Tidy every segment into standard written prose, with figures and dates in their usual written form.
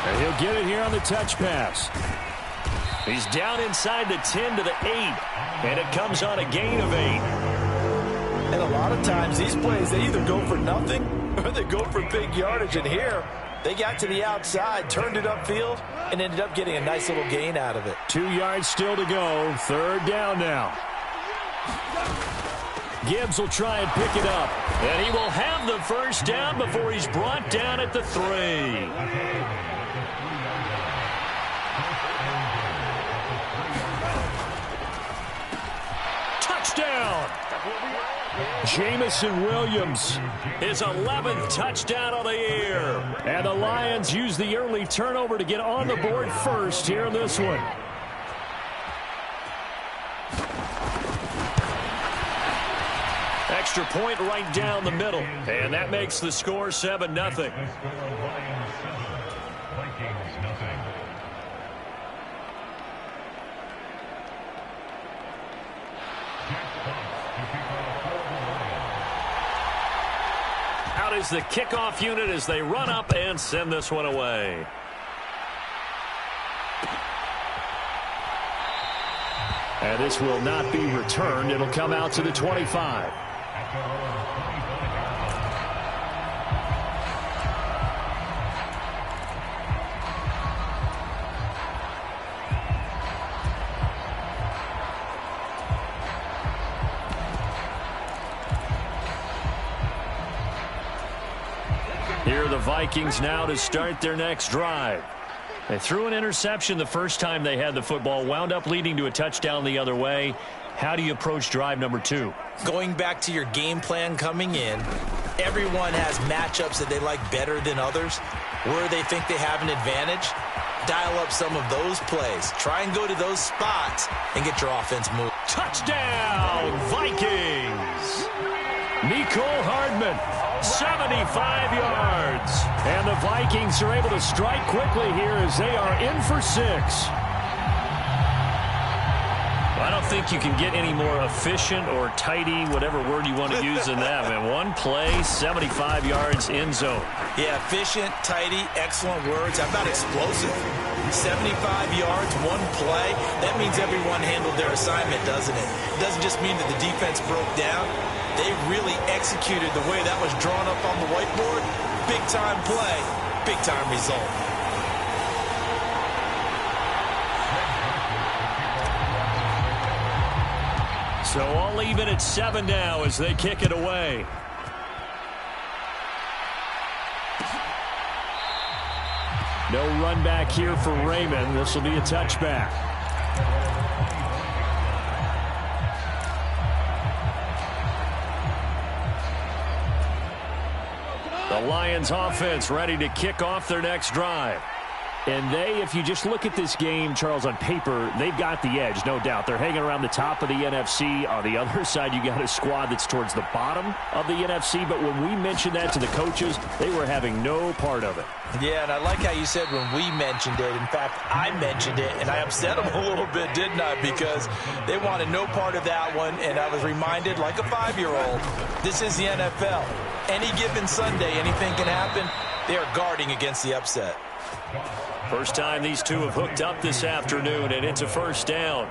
And he'll get it here on the touch pass. He's down inside the 10 to the 8. And it comes on a gain of 8. And a lot of times these plays, they either go for nothing or they go for big yardage. And here, they got to the outside, turned it upfield, and ended up getting a nice little gain out of it. 2 yards still to go. Third down now. Gibbs will try and pick it up. And he will have the first down before he's brought down at the 3. Touchdown! Jamison Williams, his 11th touchdown of the year. And the Lions use the early turnover to get on the board first here in this one. Extra point right down the middle. And that makes the score 7-0. Out is the kickoff unit as they run up and send this one away. And this will not be returned. It'll come out to the 25. Here are the Vikings now to start their next drive. They threw an interception the first time they had the football, wound up leading to a touchdown the other way. How do you approach drive number 2? Going back to your game plan coming in, everyone has matchups that they like better than others. Where they think they have an advantage, dial up some of those plays. Try and go to those spots and get your offense moving. Touchdown, Vikings! Nicole Hardman, 75 yards. And the Vikings are able to strike quickly here as they are in for 6. I don't think you can get any more efficient or tidy, whatever word you want to use in that. Man, one play, 75 yards, end zone. Yeah, efficient, tidy, excellent words. How about explosive? 75 yards, one play. That means everyone handled their assignment, doesn't it? It doesn't just mean that the defense broke down. They really executed the way that was drawn up on the whiteboard. Big-time play, big-time result. So all even at 7 now as they kick it away. No run back here for Raymond. This will be a touchback. The Lions offense ready to kick off their next drive. And they, if you just look at this game, Charles, on paper, they've got the edge, no doubt. They're hanging around the top of the NFC. On the other side, you got a squad that's towards the bottom of the NFC. But when we mentioned that to the coaches, they were having no part of it. Yeah, and I like how you said when we mentioned it. In fact, I mentioned it, and I upset them a little bit, didn't I? Because they wanted no part of that one, and I was reminded, like a 5-year-old, this is the NFL. Any given Sunday, anything can happen. They are guarding against the upset. First time these two have hooked up this afternoon, and it's a first down.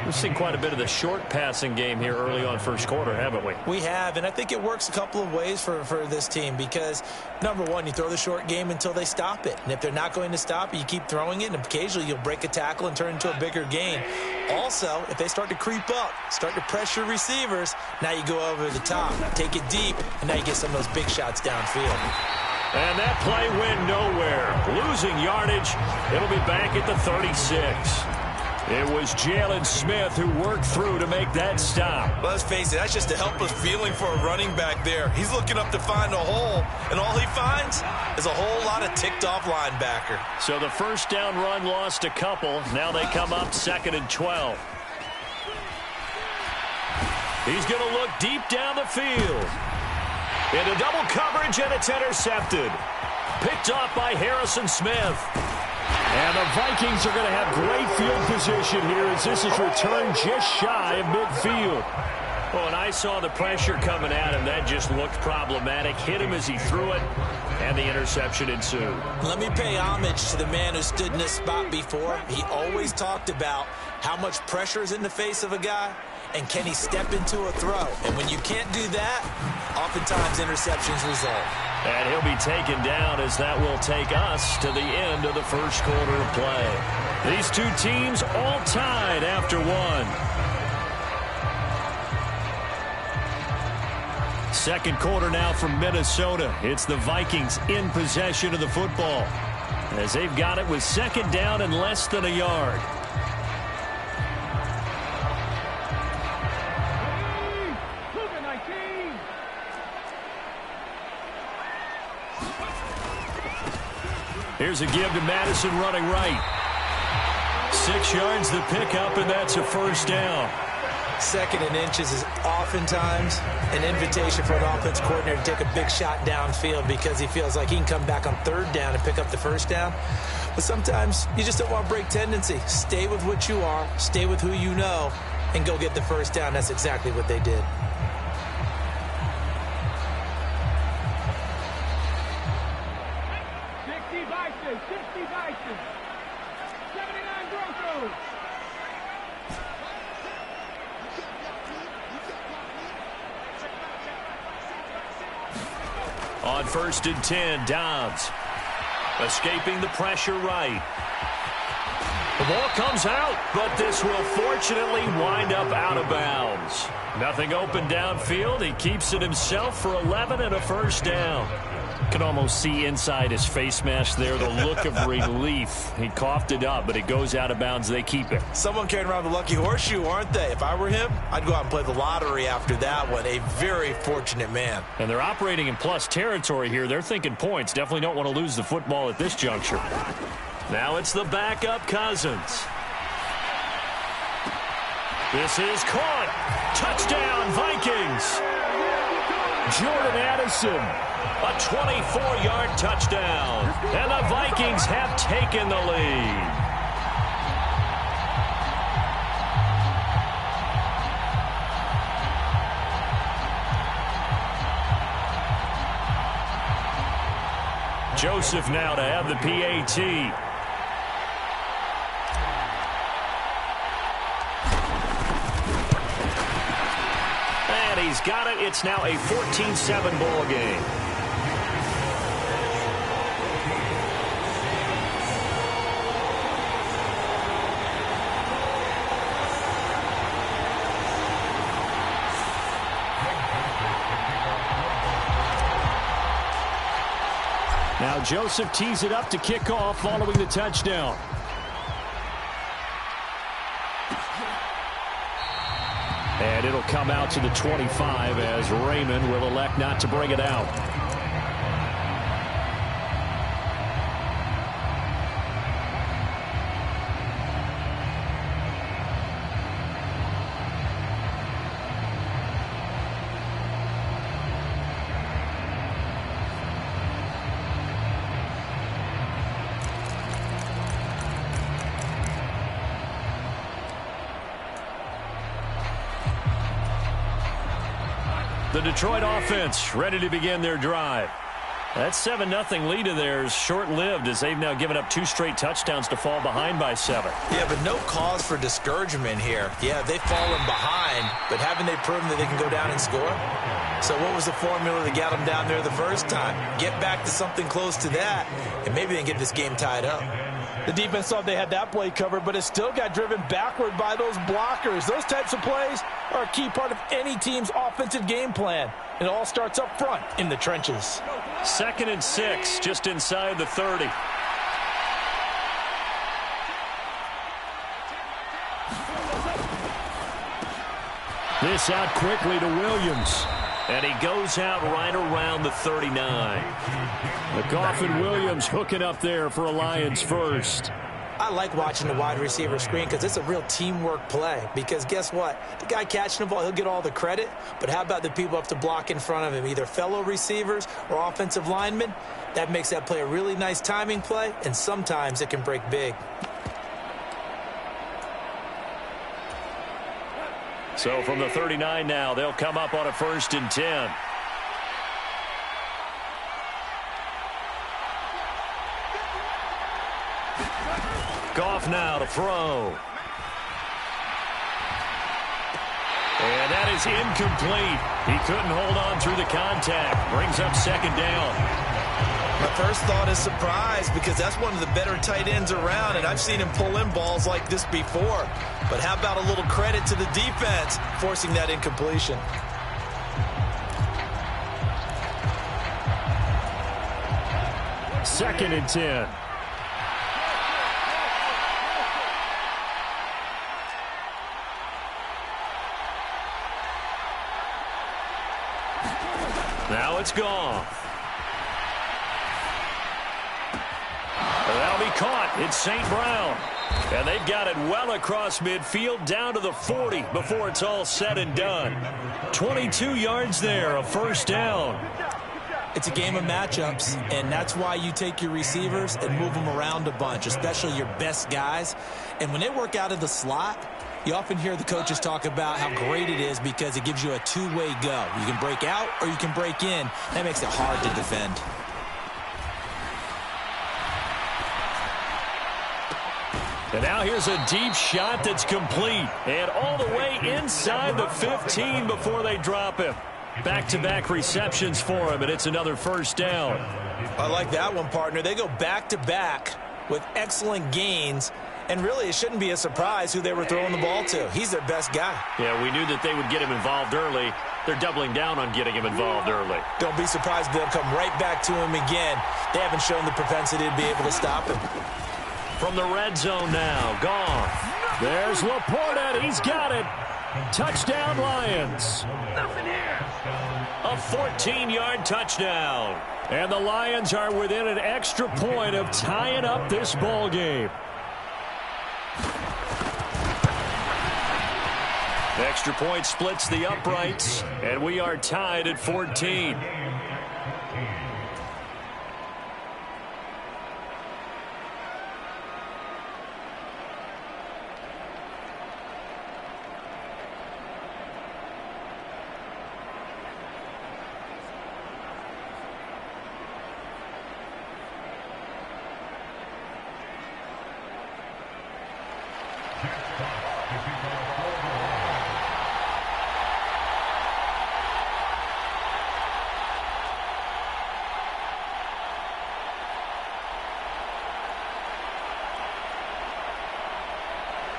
We've seen quite a bit of the short passing game here early on first quarter, haven't we? We have, and I think it works a couple of ways for this team because, number one, you throw the short game until they stop it. And if they're not going to stop it, you keep throwing it, and occasionally you'll break a tackle and turn it into a bigger gain. Also, if they start to creep up, start to pressure receivers, now you go over the top, take it deep, and now you get some of those big shots downfield. And that play went nowhere. Losing yardage. It'll be back at the 36. It was Jalen Smith who worked through to make that stop. Let's face it, that's just a helpless feeling for a running back there. He's looking up to find a hole, and all he finds is a whole lot of ticked-off linebacker. So the first down run lost a couple. Now they come up 2nd and 12. He's going to look deep down the field. Into double coverage, and it's intercepted. Picked off by Harrison Smith. And the Vikings are going to have great field position here as this is returned just shy of midfield. Well, and I saw the pressure coming at him. That just looked problematic. Hit him as he threw it, and the interception ensued. Let me pay homage to the man who stood in this spot before. He always talked about how much pressure is in the face of a guy, and can he step into a throw? And when you can't do that, oftentimes interceptions result. And he'll be taken down as that will take us to the end of the first quarter of play. These two teams all tied after one. Second quarter now from Minnesota. It's the Vikings in possession of the football as they've got it with second down and less than a yard. Here's a give to Madison running right. 6 yards the pickup, and that's a first down. Second and inches is oftentimes an invitation for an offense coordinator to take a big shot downfield because he feels like he can come back on third down and pick up the first down. But sometimes you just don't want to break tendency. Stay with what you are, stay with who you know, and go get the first down. That's exactly what they did. On 1st and 10, Downs escaping the pressure right. The ball comes out, but this will fortunately wind up out of bounds. Nothing open downfield. He keeps it himself for 11 and a first down. Can almost see inside his face mask there the look of relief. He coughed it up, but it goes out of bounds. They keep it. Someone carrying around the lucky horseshoe, aren't they? If I were him, I'd go out and play the lottery after that one. A very fortunate man. And they're operating in plus territory here. They're thinking points. Definitely don't want to lose the football at this juncture. Now it's the backup Cousins. This is caught. Touchdown, Vikings. Jordan Addison. A 24-yard touchdown. And the Vikings have taken the lead. Joseph now to have the PAT. And he's got it. It's now a 14-7 ball game. Now Joseph tees it up to kick off following the touchdown. And it'll come out to the 25 as Raymond will elect not to bring it out. The Detroit offense ready to begin their drive. That 7-0 lead of theirs short-lived as they've now given up 2 straight touchdowns to fall behind by 7. Yeah, but no cause for discouragement here. Yeah, they've fallen behind, but haven't they proven that they can go down and score? So what was the formula that got them down there the first time? Get back to something close to that, and maybe they can get this game tied up. The defense thought they had that play covered, but it still got driven backward by those blockers. Those types of plays are a key part of any team's offensive game plan. It all starts up front in the trenches. 2nd and 6, just inside the 30. This out quickly to Williams. And he goes out right around the 39. McGough and Williams hooking up there for a Lions first. I like watching the wide receiver screen because it's a real teamwork play. Because guess what? The guy catching the ball, he'll get all the credit. But how about the people up to block in front of him, either fellow receivers or offensive linemen? That makes that play a really nice timing play, and sometimes it can break big. So from the 39 now, they'll come up on a 1st and 10. Goff now to throw. And that is incomplete. He couldn't hold on through the contact. Brings up 2nd down. My first thought is surprise, because that's one of the better tight ends around, and I've seen him pull in balls like this before. But how about a little credit to the defense forcing that incompletion? Second and 10. Now it's gone. That'll be caught. It's St. Brown. And they've got it well across midfield down to the 40 before it's all said and done. 22 yards there, a 1st down. It's a game of matchups, and that's why you take your receivers and move them around a bunch, especially your best guys. And when they work out of the slot, you often hear the coaches talk about how great it is because it gives you a two-way go. You can break out or you can break in. That makes it hard to defend. And now here's a deep shot that's complete. And all the way inside the 15 before they drop him. Back-to-back receptions for him, and it's another 1st down. I like that one, partner. They go back-to-back with excellent gains. And really, it shouldn't be a surprise who they were throwing the ball to. He's their best guy. Yeah, we knew that they would get him involved early. They're doubling down on getting him involved early. Don't be surprised if they'll come right back to him again. They haven't shown the propensity to be able to stop him. From the red zone now, gone. There's Laporta. He's got it. Touchdown, Lions. A 14-yard touchdown. And the Lions are within an extra point of tying up this ball game. Extra point splits the uprights, and we are tied at 14.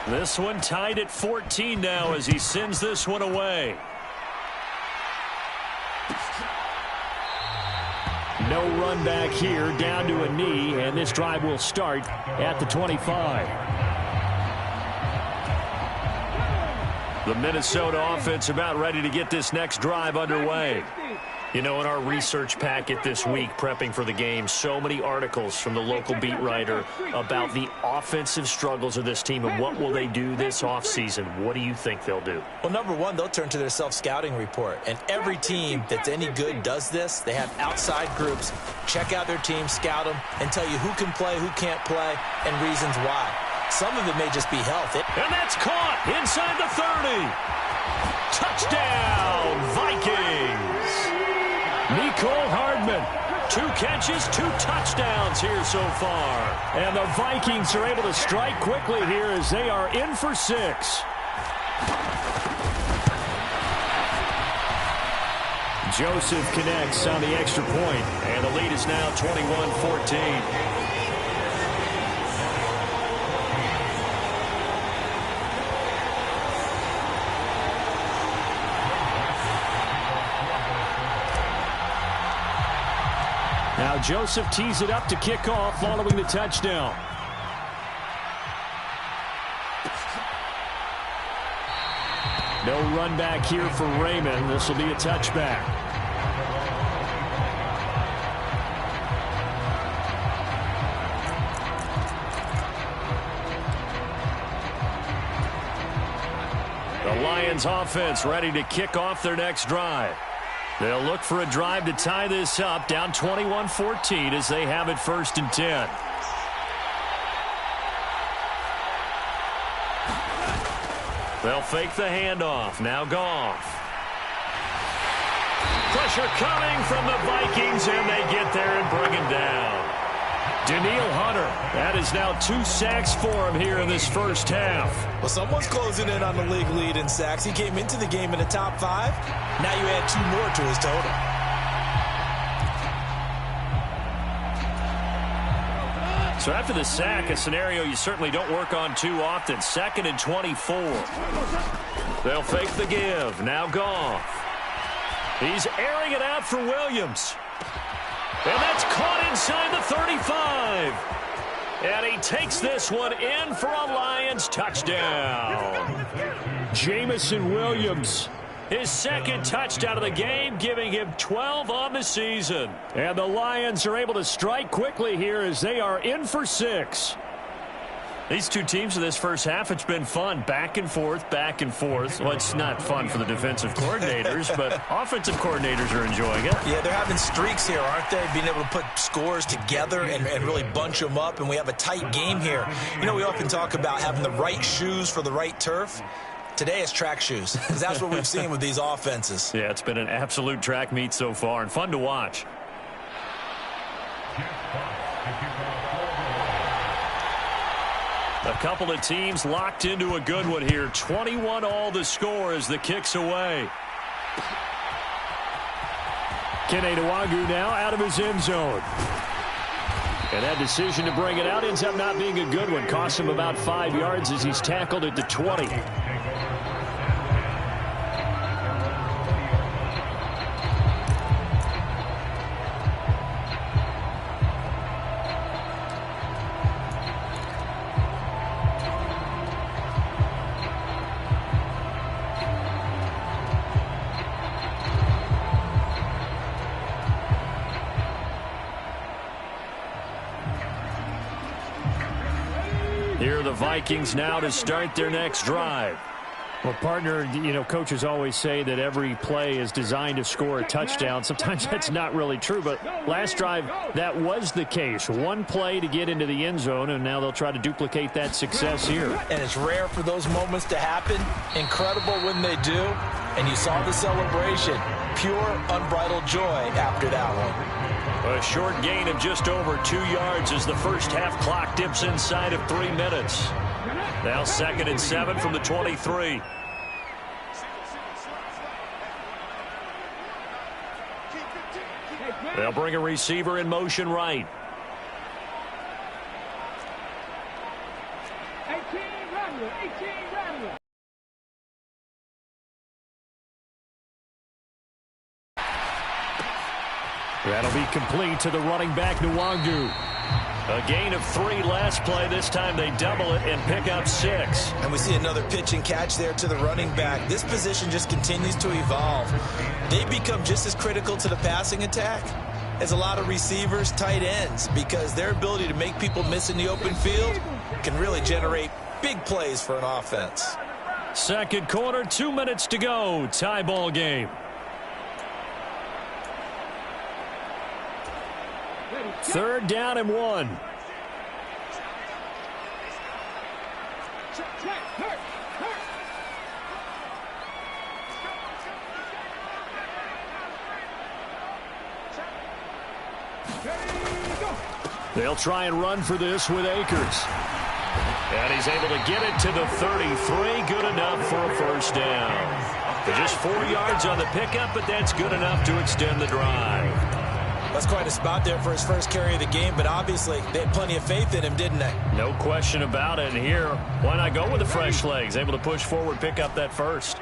This one tied at 14 now as he sends this one away. No run back here, down to a knee, and this drive will start at the 25. The Minnesota offense about ready to get this next drive underway. You know, in our research packet this week, prepping for the game, so many articles from the local beat writer about the offensive struggles of this team and what will they do this offseason. What do you think they'll do? Well, number one, they'll turn to their self-scouting report. And every team that's any good does this. They have outside groups, check out their team, scout them, and tell you who can play, who can't play, and reasons why. Some of it may just be health. And that's caught inside the 30. Touchdown, Vikings. Nicole Hardman, 2 catches, 2 touchdowns here so far. And the Vikings are able to strike quickly here as they are in for 6. Joseph connects on the extra point, and the lead is now 21-14. Now Joseph tees it up to kick off following the touchdown. No run back here for Raymond. This will be a touchback. The Lions offense ready to kick off their next drive. They'll look for a drive to tie this up, down 21-14 as they have it 1st and 10. They'll fake the handoff. Now Goff. Pressure coming from the Vikings, and they get there and bring him down. Daniil Hunter, that is now 2 sacks for him here in this first half. Well, someone's closing in on the league lead in sacks. He came into the game in the top 5. Now you add 2 more to his total. So after the sack, a scenario you certainly don't work on too often. 2nd and 24. They'll fake the give. Now Goff. He's airing it out for Williams. And that's caught inside the 35. And he takes this one in for a Lions touchdown. Jamison Williams, his 2nd touchdown of the game, giving him 12 on the season. And the Lions are able to strike quickly here as they are in for 6. These two teams in this first half, it's been fun. Back and forth, back and forth. Well, it's not fun for the defensive coordinators, but offensive coordinators are enjoying it. Yeah, they're having streaks here, aren't they? Being able to put scores together and really bunch them up, and we have a tight game here. You know, we often talk about having the right shoes for the right turf. Today it's track shoes, because that's what we've seen with these offenses. Yeah, it's been an absolute track meet so far, and fun to watch. A couple of teams locked into a good one here. 21 all the score as the kick's away. Kene Nwangwu now out of his end zone. And that decision to bring it out ends up not being a good one. Costs him about 5 yards as he's tackled at the 20. Here are the Vikings now to start their next drive. Well, partner, you know, coaches always say that every play is designed to score a touchdown. Sometimes that's not really true, but last drive, that was the case. One play to get into the end zone, and now they'll try to duplicate that success here. And it's rare for those moments to happen. Incredible when they do. And you saw the celebration. Pure, unbridled joy after that one. A short gain of just over 2 yards as the first half clock dips inside of 3 minutes. Now 2nd and 7 from the 23. They'll bring a receiver in motion right. That'll be complete to the running back, Nwangwu. A gain of 3 last play. This time they double it and pick up 6. And we see another pitch and catch there to the running back. This position just continues to evolve. They become just as critical to the passing attack as a lot of receivers, tight ends, because their ability to make people miss in the open field can really generate big plays for an offense. Second quarter, 2 minutes to go. Tie ball game. Third down and 1. They'll try and run for this with Akers. And he's able to get it to the 33. Good enough for a first down. Just 4 yards on the pickup, but that's good enough to extend the drive. That's quite a spot there for his first carry of the game, but obviously they had plenty of faith in him, didn't they? No question about it. And here, why not go with the fresh legs? Able to push forward, pick up that first.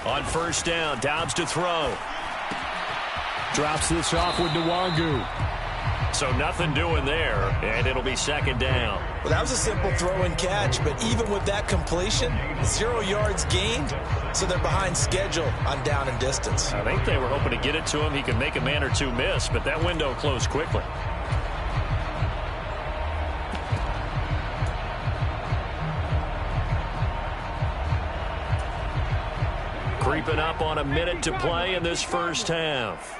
On first down, Dobbs to throw. Drops this off with Nwangwu. So nothing doing there, and it'll be second down. Well, that was a simple throw and catch, but even with that completion, 0 yards gained, so they're behind schedule on down and distance. I think they were hoping to get it to him. He could make a man or two miss, but that window closed quickly. Creeping up on a minute to play in this first half.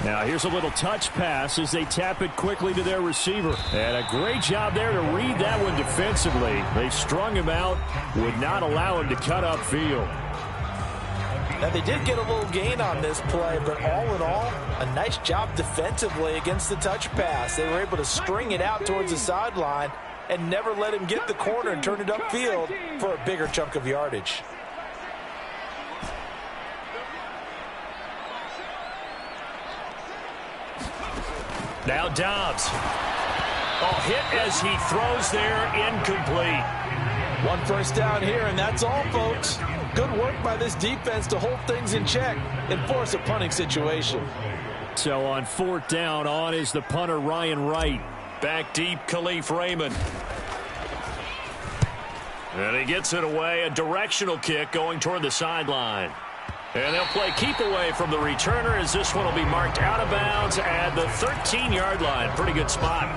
Now here's a little touch pass as they tap it quickly to their receiver. And a great job there to read that one defensively. They strung him out, would not allow him to cut upfield. Now, they did get a little gain on this play, but all in all, a nice job defensively against the touch pass. They were able to string it out towards the sideline and never let him get the corner and turn it upfield for a bigger chunk of yardage. Now Dobbs. Oh, hit as he throws there, incomplete. 1 first down here, and that's all, folks. Good work by this defense to hold things in check and force a punting situation. So on 4th down, on is the punter, Ryan Wright. Back deep, Khalif Raymond. And he gets it away, a directional kick going toward the sideline. And they'll play keep away from the returner as this one will be marked out of bounds at the 13-yard line. Pretty good spot.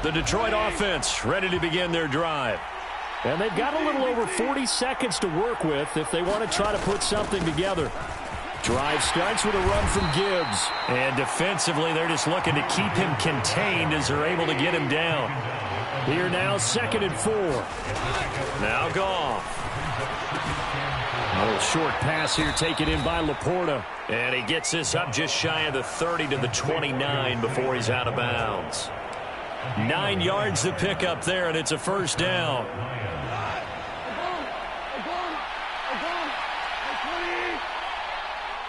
The Detroit offense ready to begin their drive. And they've got a little over 40 seconds to work with if they want to try to put something together. Drive starts with a run from Gibbs. And defensively, they're just looking to keep him contained as they're able to get him down. Here now, 2nd and 4. Now Goff. A little short pass here taken in by Laporta. And he gets this up just shy of the 30 to the 29 before he's out of bounds. 9 yards to pick up there, and it's a 1st down.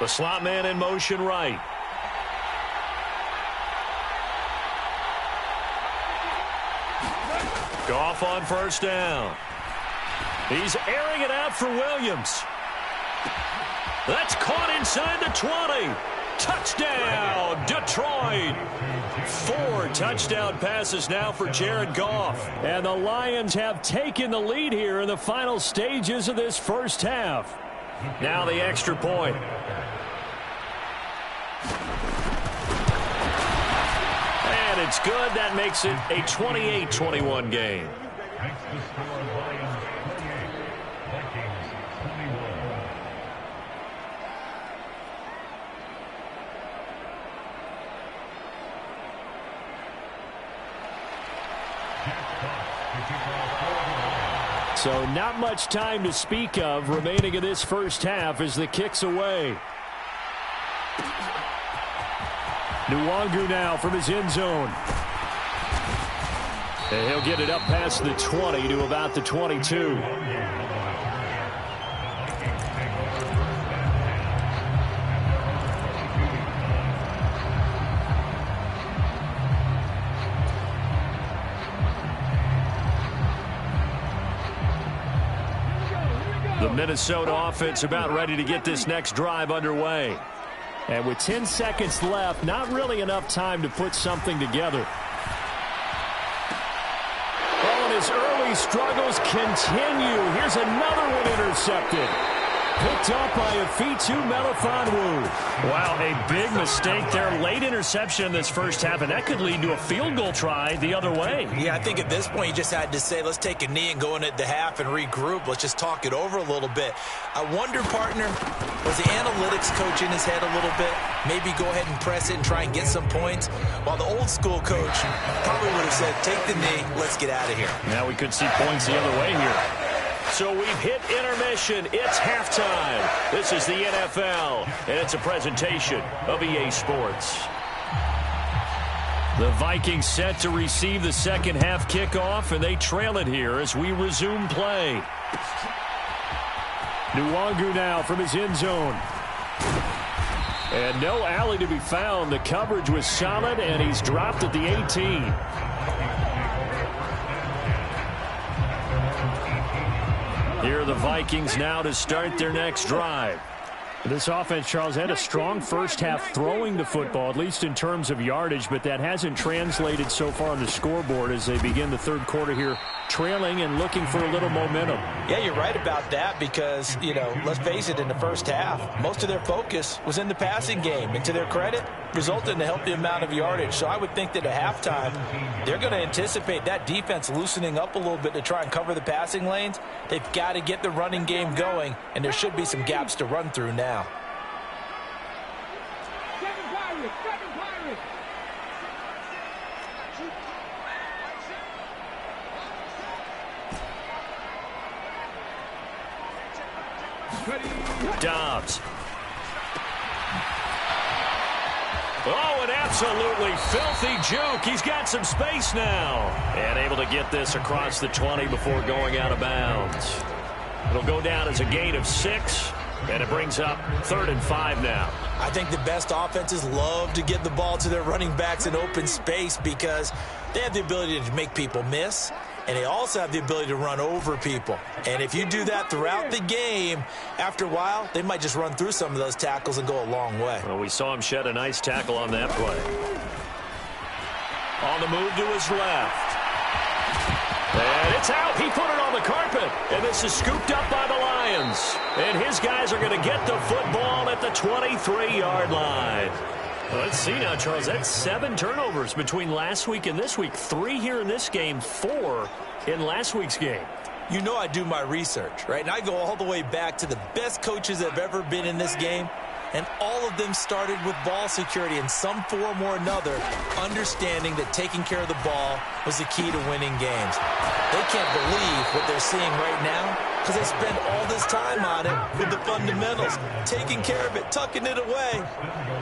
The slot man in motion right. Goff on 1st down. He's airing it out for Williams. That's caught inside the 20. Touchdown, Detroit. 4 touchdown passes now for Jared Goff. And the Lions have taken the lead here in the final stages of this 1st half. Now the extra point. And it's good. That makes it a 28-21 game. So not much time to speak of remaining in this 1st half as the kick's away. Nwangu now from his end zone. And he'll get it up past the 20 to about the 22. The Minnesota offense about ready to get this next drive underway. And with 10 seconds left, not really enough time to put something together. Oh, and his early struggles continue. Here's another one intercepted. Picked up by Afitu Melifonwu. Wow, a big mistake there. Late interception in this 1st half, and that could lead to a field goal try the other way. Yeah, I think at this point you just had to say, let's take a knee and go in at the half and regroup. Let's just talk it over a little bit. I wonder, partner, was the analytics coach in his head a little bit? Maybe go ahead and press it and try and get some points? While the old school coach probably would have said, take the knee, let's get out of here. Now we could see points the other way here. So we've hit intermission. It's halftime. This is the NFL, and it's a presentation of EA Sports. The Vikings set to receive the 2nd half kickoff, and they trail it here as we resume play. Nwangu now from his end zone. And no alley to be found. The coverage was solid, and he's dropped at the 18. Here are the Vikings now to start their next drive. This offense, Charles, had a strong first half throwing the football, at least in terms of yardage, but that hasn't translated so far on the scoreboard as they begin the third quarter here, trailing and looking for a little momentum. Yeah, you're right about that because, let's face it, in the first half, most of their focus was in the passing game. And to their credit, resulted in a healthy amount of yardage. So I would think that at halftime, they're going to anticipate that defense loosening up a little bit to try and cover the passing lanes. They've got to get the running game going, and there should be some gaps to run through now. Dobbs. Oh, an absolutely filthy juke. He's got some space now. And able to get this across the 20 before going out of bounds. It'll go down as a gain of 6, and it brings up 3rd and 5 now. I think the best offenses love to get the ball to their running backs in open space because they have the ability to make people miss, and they also have the ability to run over people. And if you do that throughout the game, after a while, they might just run through some of those tackles and go a long way. Well, we saw him shed a nice tackle on that play. On the move to his left. And it's out. He put it on the carpet. And this is scooped up by the Lions. And his guys are going to get the football at the 23-yard line. Well, let's see now, Charles. That's 7 turnovers between last week and this week. 3 here in this game, 4 in last week's game. You know I do my research, right? And I go all the way back to the best coaches that have ever been in this game. And all of them started with ball security in some form or another, understanding that taking care of the ball was the key to winning games. They can't believe what they're seeing right now because they spend all this time on it with the fundamentals, taking care of it, tucking it away,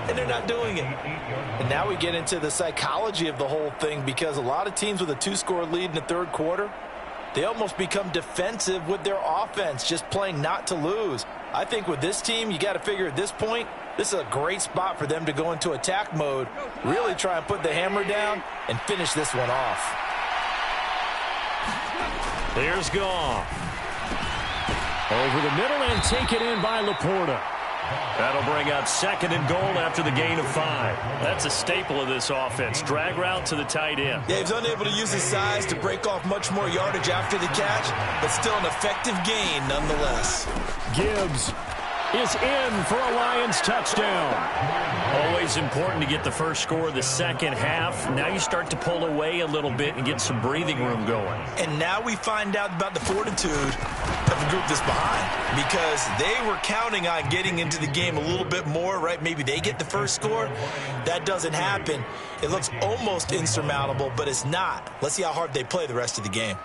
and they're not doing it. And now we get into the psychology of the whole thing because a lot of teams with a 2-score lead in the third quarter, they almost become defensive with their offense, just playing not to lose. I think with this team, you got to figure at this point, this is a great spot for them to go into attack mode, really try and put the hammer down and finish this one off. There's Goff. Over the middle and taken in by Laporta. That'll bring up 2nd and goal after the gain of 5. That's a staple of this offense. Drag route to the tight end. Yeah, he's unable to use his size to break off much more yardage after the catch, but still an effective gain nonetheless. Gibbs is in for a Lions touchdown. Always important to get the first score of the second half. Now you start to pull away a little bit and get some breathing room going. And now we find out about the fortitude of the group that's behind because they were counting on getting into the game a little bit more, right? Maybe they get the first score. That doesn't happen. It looks almost insurmountable, but it's not. Let's see how hard they play the rest of the game.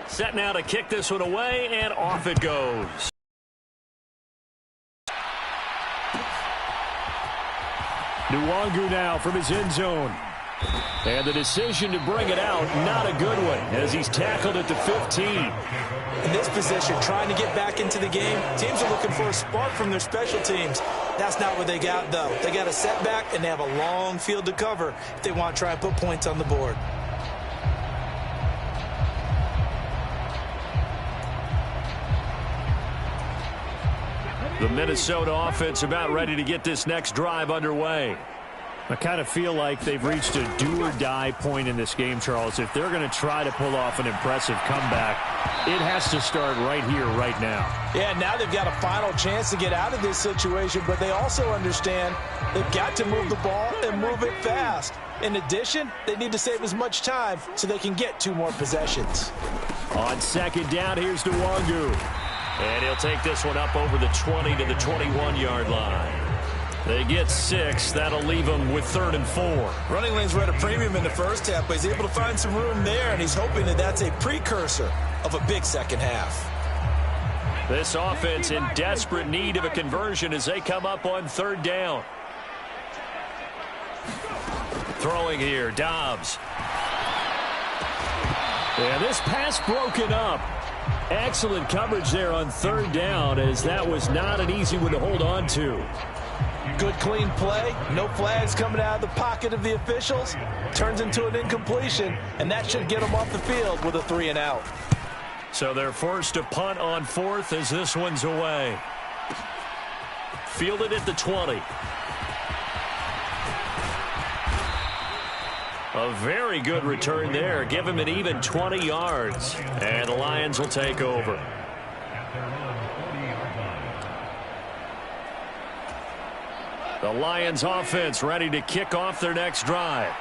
Set now to kick this one away, and off it goes. Nwangu now from his end zone. And the decision to bring it out, not a good one, as he's tackled at the 15. In this position, trying to get back into the game, teams are looking for a spark from their special teams. That's not what they got, though. They got a setback, and they have a long field to cover if they want to try and put points on the board. The Minnesota offense about ready to get this next drive underway. I kind of feel like they've reached a do-or-die point in this game, Charles. If they're going to try to pull off an impressive comeback, it has to start right here, right now. Yeah, now they've got a final chance to get out of this situation, but they also understand they've got to move the ball and move it fast. In addition, they need to save as much time so they can get 2 more possessions. On 2nd down, here's Nwangu. And he'll take this one up over the 20 to the 21-yard line. They get 6. That'll leave them with 3rd and 4. Running lanes were at a premium in the first half, but he's able to find some room there, and he's hoping that that's a precursor of a big second half. This offense in desperate need of a conversion as they come up on 3rd down. Throwing here, Dobbs. And this pass broken up. Excellent coverage there on 3rd down, as that was not an easy one to hold on to. Good, clean play. No flags coming out of the pocket of the officials. Turns into an incompletion, and that should get them off the field with a 3-and-out. So they're forced to punt on 4th as this one's away. Fielded at the 20. A very good return there. Give him an even 20 yards. And the Lions will take over. The Lions offense ready to kick off their next drive.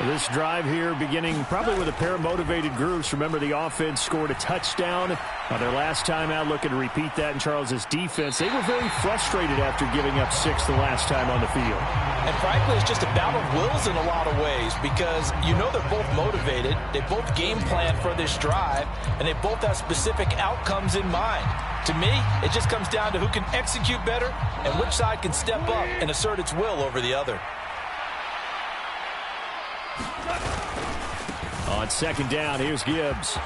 This drive here beginning probably with a pair of motivated groups. Remember, the offense scored a touchdown on their last time out. Looking to repeat that in Charles's defense. They were very frustrated after giving up 6 the last time on the field. And frankly, it's just a battle of wills in a lot of ways because you know they're both motivated. They both game plan for this drive, and they both have specific outcomes in mind. To me, it just comes down to who can execute better and which side can step up and assert its will over the other. On 2nd down, here's Gibbs.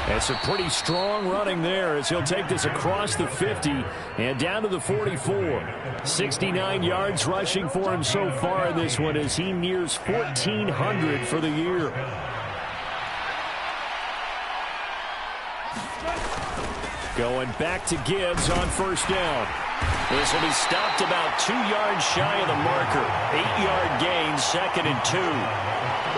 It's a pretty strong running there as he'll take this across the 50 and down to the 44. 69 yards rushing for him so far in this one as he nears 1,400 for the year. Going back to Gibbs on 1st down. This will be stopped about 2 yards shy of the marker. 8-yard gain, 2nd and 2.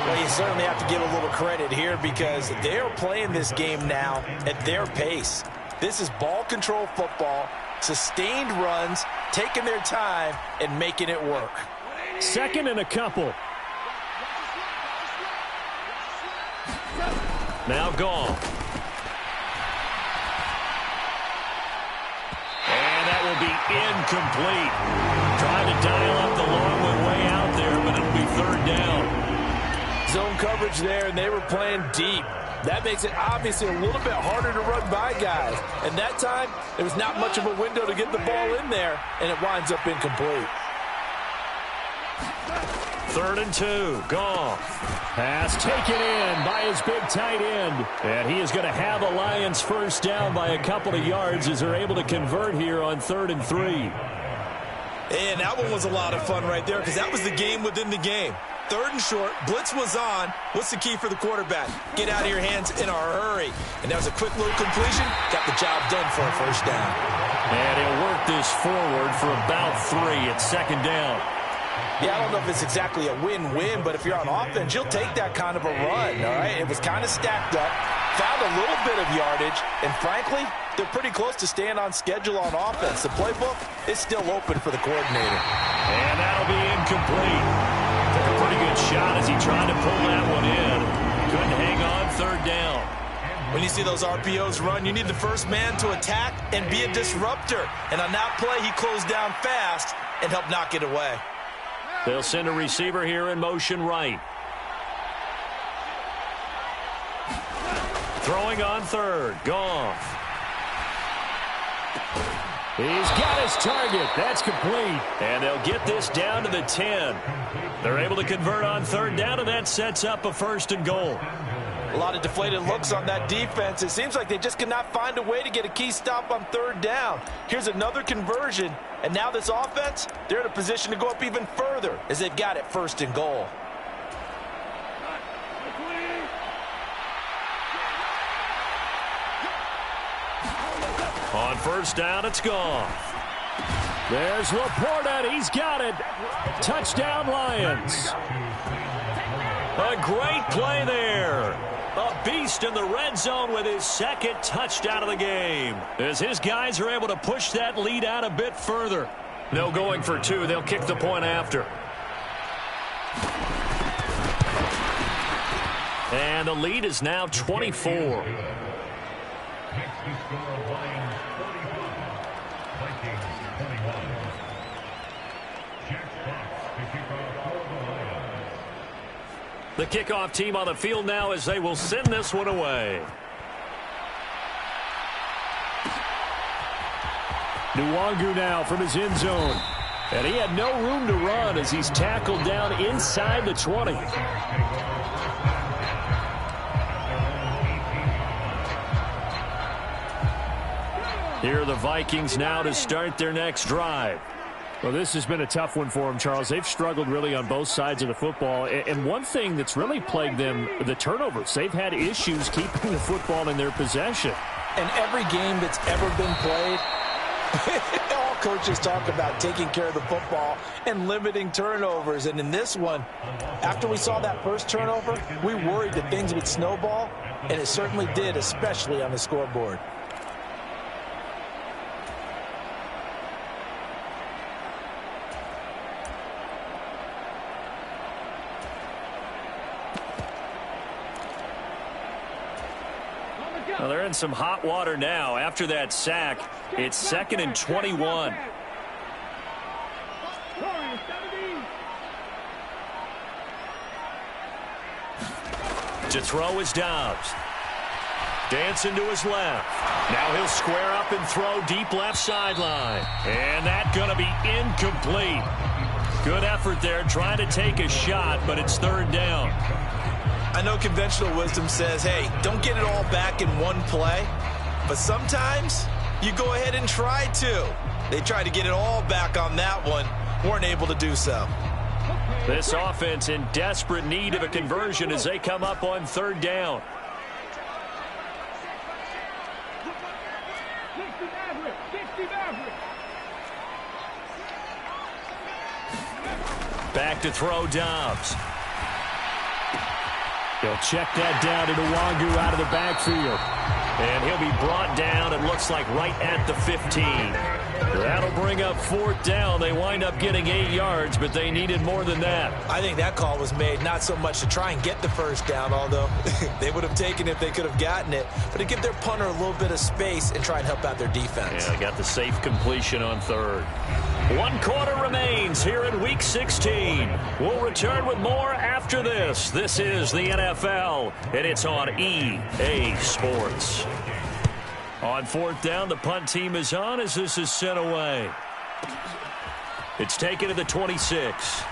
Well, you certainly have to give a little credit here because they are playing this game now at their pace. This is ball control football, sustained runs, taking their time, and making it work. 2nd and a couple. Now gone. Will be incomplete. Trying to dial up the long one way out there, but it'll be 3rd down. Zone coverage there, and they were playing deep. That makes it obviously a little bit harder to run by guys. And that time, there was not much of a window to get the ball in there, and it winds up incomplete. 3rd and 2. Goff. Pass taken in by his big tight end. And he is going to have a Lions 1st down by a couple of yards as they're able to convert here on 3rd and 3. And that one was a lot of fun right there because that was the game within the game. 3rd and short, blitz was on. What's the key for the quarterback? Get out of your hands in a hurry. And that was a quick little completion. Got the job done for a 1st down. And he'll work this forward for about 3 at 2nd down. Yeah, I don't know if it's exactly a win-win, but if you're on offense, you'll take that kind of a run, all right? It was kind of stacked up, found a little bit of yardage, and frankly, they're pretty close to staying on schedule on offense. The playbook is still open for the coordinator. And that'll be incomplete. Took a pretty good shot as he tried to pull that one in. Couldn't hang on 3rd down. When you see those RPOs run, you need the first man to attack and be a disruptor. And on that play, he closed down fast and helped knock it away. They'll send a receiver here in motion right. Throwing on 3rd. Goff. He's got his target. That's complete. And they'll get this down to the 10. They're able to convert on 3rd down, and that sets up a 1st and goal. A lot of deflated looks on that defense. It seems like they just cannot find a way to get a key stop on 3rd down. Here's another conversion, and now this offense, they're in a position to go up even further as they've got it 1st and goal. On 1st down, it's gone. There's Laporta. He's got it. Touchdown, Lions. A great play there. A beast in the red zone with his 2nd touchdown of the game. As his guys are able to push that lead out a bit further. No going for 2. They'll kick the point after. And the lead is now 24. The kickoff team on the field now as they will send this one away. Nwangu now from his end zone. And he had no room to run as he's tackled down inside the 20. Here are the Vikings now to start their next drive. Well, this has been a tough one for them, Charles. They've struggled really on both sides of the football. And one thing that's really plagued them, the turnovers. They've had issues keeping the football in their possession. And every game that's ever been played, all coaches talk about taking care of the football and limiting turnovers. And in this one, after we saw that first turnover, we worried that things would snowball, and it certainly did, especially on the scoreboard. Well, they're in some hot water now. After that sack, it's 2nd and 21. To throw is Dobbs. Dancing to his left. Now he'll square up and throw deep left sideline. And that's going to be incomplete. Good effort there trying to take a shot, but it's 3rd down. I know conventional wisdom says, hey, don't get it all back in one play. But sometimes you go ahead and try to. They tried to get it all back on that one. Weren't able to do so. This offense in desperate need of a conversion as they come up on 3rd down. Back to throw Dobbs. He'll check that down to Nwangu out of the backfield. And he'll be brought down, it looks like, right at the 15. That'll bring up 4th down. They wind up getting 8 yards, but they needed more than that. I think that call was made not so much to try and get the 1st down, although they would have taken it if they could have gotten it, but to give their punter a little bit of space and try and help out their defense. Yeah, they got the safe completion on 3rd. 1 quarter remains here in Week 16. We'll return with more after this. This is the NFL, and it's on EA Sports. On 4th down, the punt team is on as this is sent away. It's taken to the 26.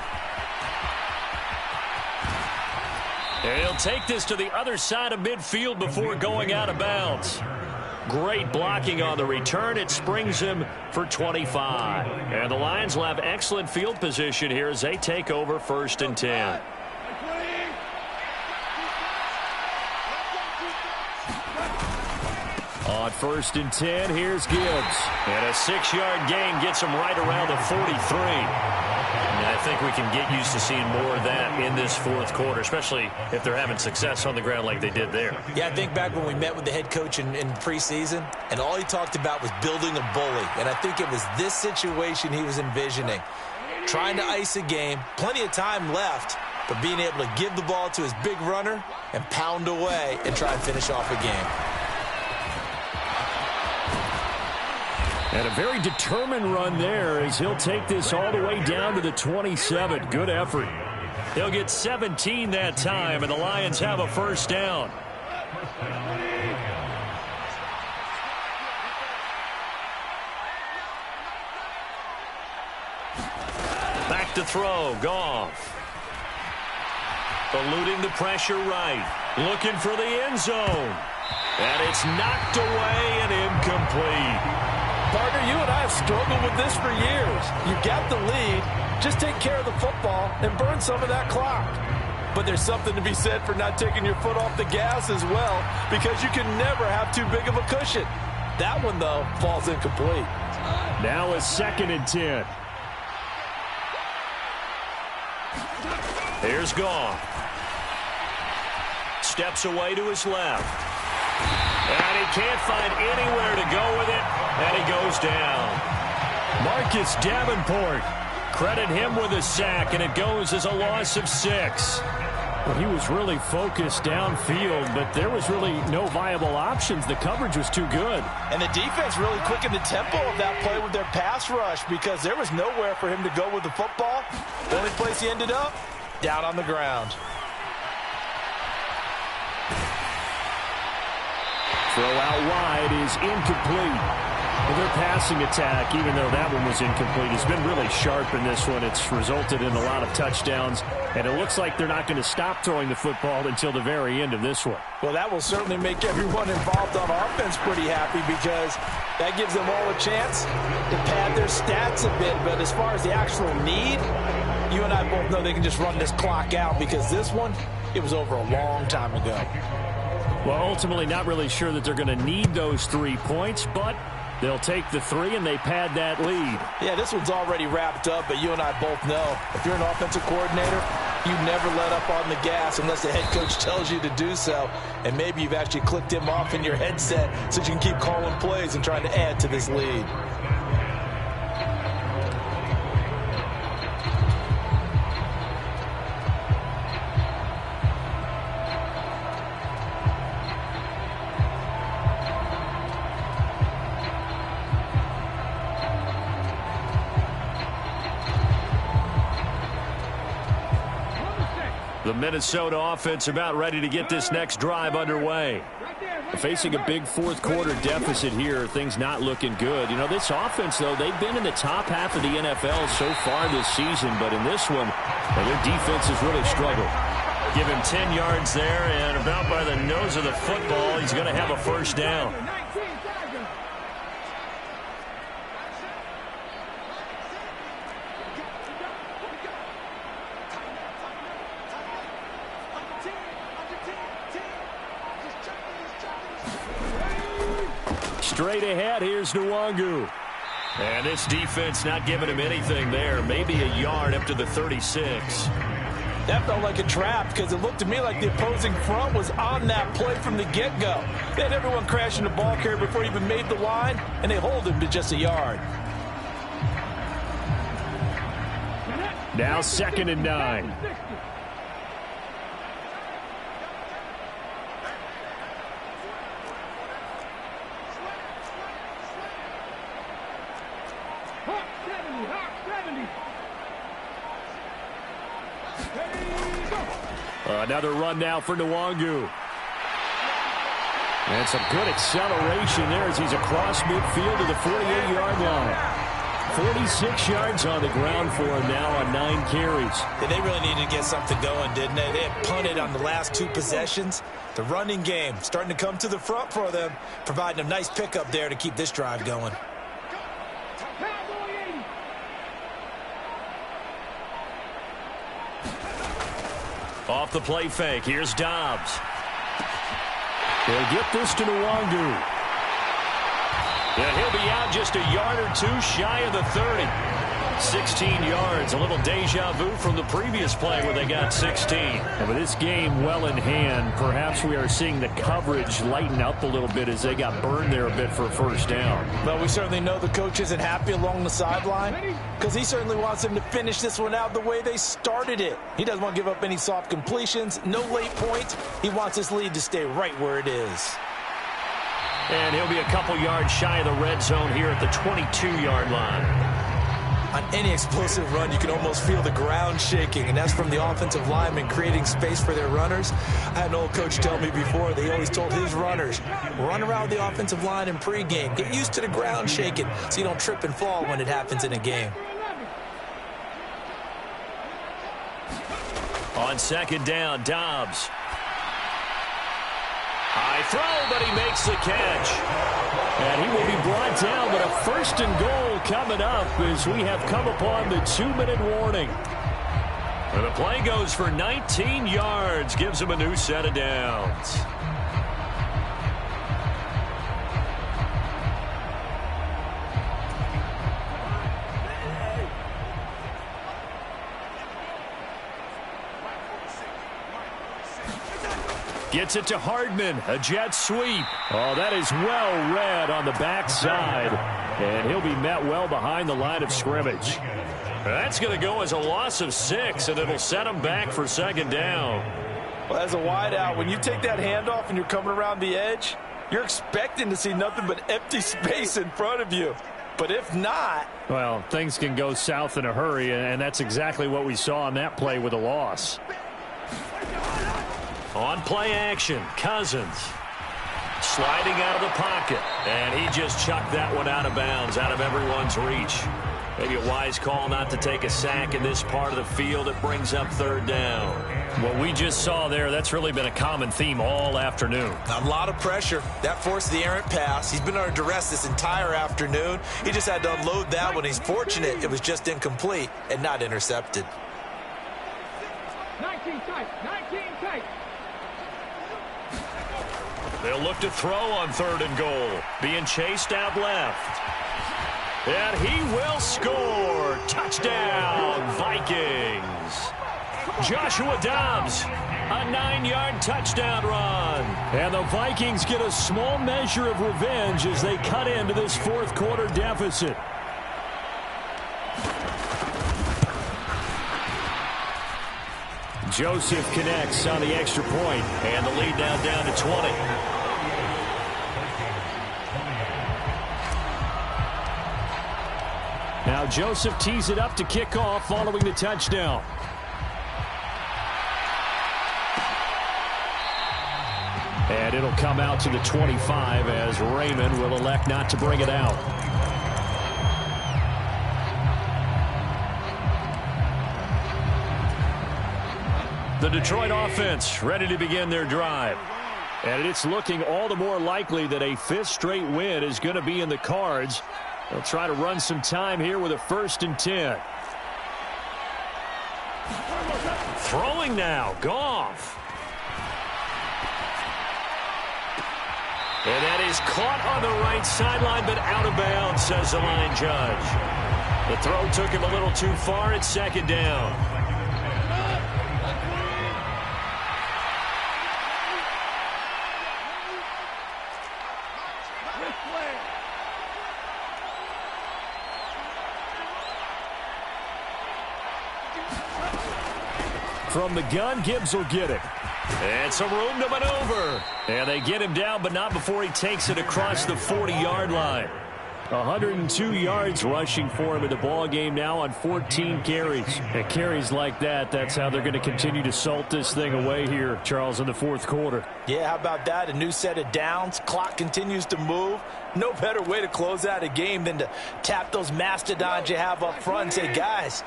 And he'll take this to the other side of midfield before going out of bounds. Great blocking on the return. It springs him for 25. And the Lions will have excellent field position here as they take over 1st and 10. On 1st and 10, here's Gibbs. And a 6-yard gain gets him right around the 43. And I think we can get used to seeing more of that in this 4th quarter, especially if they're having success on the ground like they did there. Yeah, I think back when we met with the head coach in preseason, and all he talked about was building a bully. And I think it was this situation he was envisioning. Trying to ice a game, plenty of time left, but being able to give the ball to his big runner and pound away and try and finish off a game. And a very determined run there as he'll take this all the way down to the 27. Good effort. He'll get 17 that time, and the Lions have a 1st down. Back to throw, Goff. Eluding the pressure right. Looking for the end zone. And it's knocked away and incomplete. Partner, you and I have struggled with this for years. You got the lead, just take care of the football and burn some of that clock. But there's something to be said for not taking your foot off the gas as well, because you can never have too big of a cushion. That one, though, falls incomplete. Now a 2nd and 10. Here's Goff. Steps away to his left. And he can't find anywhere to go with it, and he goes down. Marcus Davenport, credit him with a sack, and it goes as a loss of 6. Well, he was really focused downfield, but there was really no viable options. The coverage was too good. And the defense really quickened the tempo of that play with their pass rush because there was nowhere for him to go with the football. The only place he ended up, down on the ground. Throw out wide is incomplete. Well, their passing attack, even though that one was incomplete, has been really sharp in this one. It's resulted in a lot of touchdowns, and it looks like they're not going to stop throwing the football until the very end of this one. Well, that will certainly make everyone involved on offense pretty happy because That gives them all a chance to pad their stats a bit. But as far as the actual need, you and I both know they can just run this clock out, because this one, it was over a long time ago. Well, ultimately not really sure that they're going to need those 3 points, but they'll take the 3 and they pad that lead. Yeah, this one's already wrapped up, but you and I both know if you're an offensive coordinator, you never let up on the gas unless the head coach tells you to do so. And maybe you've actually clicked him off in your headset so you can keep calling plays and trying to add to this lead. The Minnesota offense about ready to get this next drive underway. Facing a big fourth-quarter deficit here, things not looking good. You know, this offense, though, they've been in the top half of the NFL so far this season, but in this one, well, their defense has really struggled. Give him 10 yards there, and about by the nose of the football, he's going to have a first down. Straight ahead, here's Nwangu. And this defense not giving him anything there. Maybe a yard up to the 36. That felt like a trap, because it looked to me like the opposing front was on that play from the get-go. They had everyone crashing the ball carrier before he even made the line, and they hold him to just a yard. Now 2nd and 9. Another run now for Nwangu. And some good acceleration there as he's across midfield to the 48-yard line. 46 yards on the ground for him now on 9 carries. Yeah, they really needed to get something going, didn't they? They had punted on the last 2 possessions. The running game starting to come to the front for them, providing a nice pickup there to keep this drive going. Off the play fake, here's Dobbs. They'll get this to Nwangu. And he'll be out just a yard or 2 shy of the 30. 16 yards, a little deja vu from the previous play where they got 16. And with this game well in hand, perhaps we are seeing the coverage lighten up a little bit as they got burned there a bit for a first down. Well, we certainly know the coach isn't happy along the sideline, because he certainly wants them to finish this one out the way they started it. He doesn't want to give up any soft completions, no late points. He wants his lead to stay right where it is. And he'll be a couple yards shy of the red zone here at the 22-yard line. On any explosive run, you can almost feel the ground shaking, and that's from the offensive linemen creating space for their runners. I had an old coach tell me before, they always told his runners, run around the offensive line in pregame. Get used to the ground shaking so you don't trip and fall when it happens in a game. On 2nd down, Dobbs. High throw, but he makes the catch. And he will be brought down, but a 1st and goal coming up as we have come upon the 2-minute warning. And the play goes for 19 yards, gives him a new set of downs. Gets it to Hardman, a jet sweep. Oh, that is well read on the backside. And he'll be met well behind the line of scrimmage. That's going to go as a loss of 6, and it'll set him back for 2nd down. Well, as a wideout, when you take that handoff and you're coming around the edge, you're expecting to see nothing but empty space in front of you. But if not... well, things can go south in a hurry, and that's exactly what we saw on that play with a loss. On play action, Cousins sliding out of the pocket, and he just chucked that one out of bounds, out of everyone's reach. Maybe a wise call not to take a sack in this part of the field. It brings up third down. What we just saw there, that's really been a common theme all afternoon. A lot of pressure. That forced the errant pass. He's been under duress this entire afternoon. He just had to unload that one. He's fortunate it was just incomplete and not intercepted. 19 tight. 19 tight. They'll look to throw on third and goal. Being chased out left. And he will score. Touchdown, Vikings. Joshua Dobbs, a 9-yard touchdown run. And the Vikings get a small measure of revenge as they cut into this fourth quarter deficit. Joseph connects on the extra point, and the lead now down to 20. Now Joseph tees it up to kick off following the touchdown. And it'll come out to the 25 as Raymond will elect not to bring it out. The Detroit offense ready to begin their drive. And it's looking all the more likely that a fifth straight win is going to be in the cards. They'll try to run some time here with a 1st and 10. Throwing now, Goff. And that is caught on the right sideline, but out of bounds, says the line judge. The throw took him a little too far. It's 2nd down. From the gun, Gibbs will get it. And some room to maneuver. And they get him down, but not before he takes it across the 40-yard line. 102 yards rushing for him in the ball game now on 14 carries. And carries like that, that's how they're going to continue to salt this thing away here, Charles, in the fourth quarter. Yeah, how about that? A new set of downs. Clock continues to move. No better way to close out a game than to tap those mastodons you have up front and say, guys,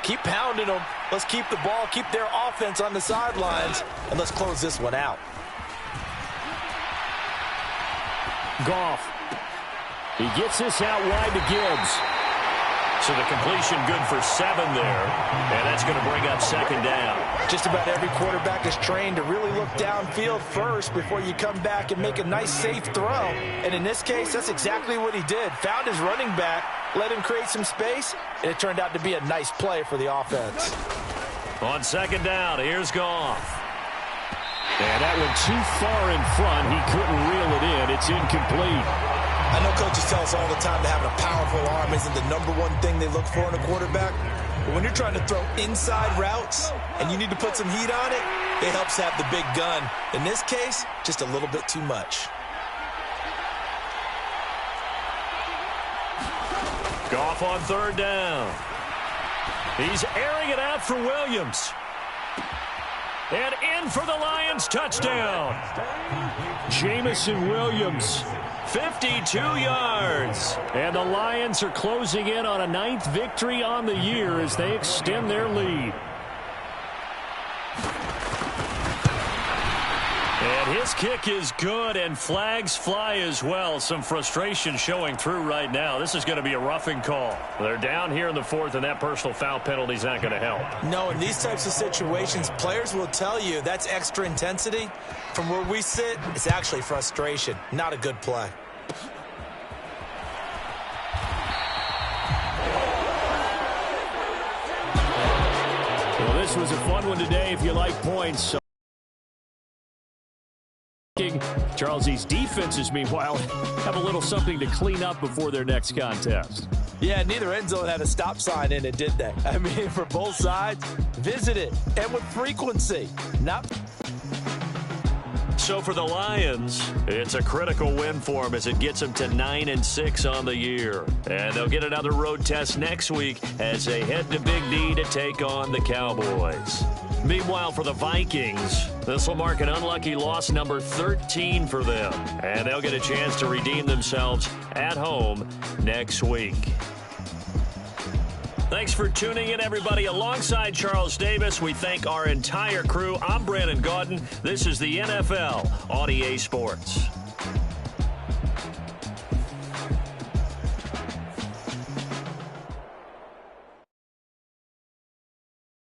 keep pounding them. Let's keep the ball, keep their offense on the sidelines, and let's close this one out. Goff. He gets this out wide to Gibbs. So the completion good for 7 there. And that's going to bring up 2nd down. Just about every quarterback is trained to really look downfield first before you come back and make a nice, safe throw. And in this case, that's exactly what he did. Found his running back, let him create some space, and it turned out to be a nice play for the offense. On 2nd down, here's Goff. And that went too far in front. He couldn't reel it in. It's incomplete. I know coaches tell us all the time that having a powerful arm isn't the #1 thing they look for in a quarterback. But when you're trying to throw inside routes and you need to put some heat on it, it helps have the big gun. In this case, just a little bit too much. Goff on 3rd down. He's airing it out for Williams. And in for the Lions, touchdown. Jamison Williams, 52 yards. And the Lions are closing in on a 9th victory on the year as they extend their lead. And his kick is good, and flags fly as well. Some frustration showing through right now. This is going to be a roughing call. They're down here in the 4th, and that personal foul penalty is not going to help. No, in these types of situations, players will tell you that's extra intensity. From where we sit, it's actually frustration. Not a good play. Well, this was a fun one today if you like points. Charles, these defenses, meanwhile, have a little something to clean up before their next contest. Yeah, neither end zone had a stop sign in it, did they? I mean, for both sides, visit it, and with frequency. Not. So for the Lions, it's a critical win for them as it gets them to 9-6 on the year. And they'll get another road test next week as they head to Big D to take on the Cowboys. Meanwhile, for the Vikings, this will mark an unlucky loss number 13 for them. And they'll get a chance to redeem themselves at home next week. Thanks for tuning in, everybody. Alongside Charles Davis, we thank our entire crew. I'm Brandon Gaudin. This is the NFL on EA Sports.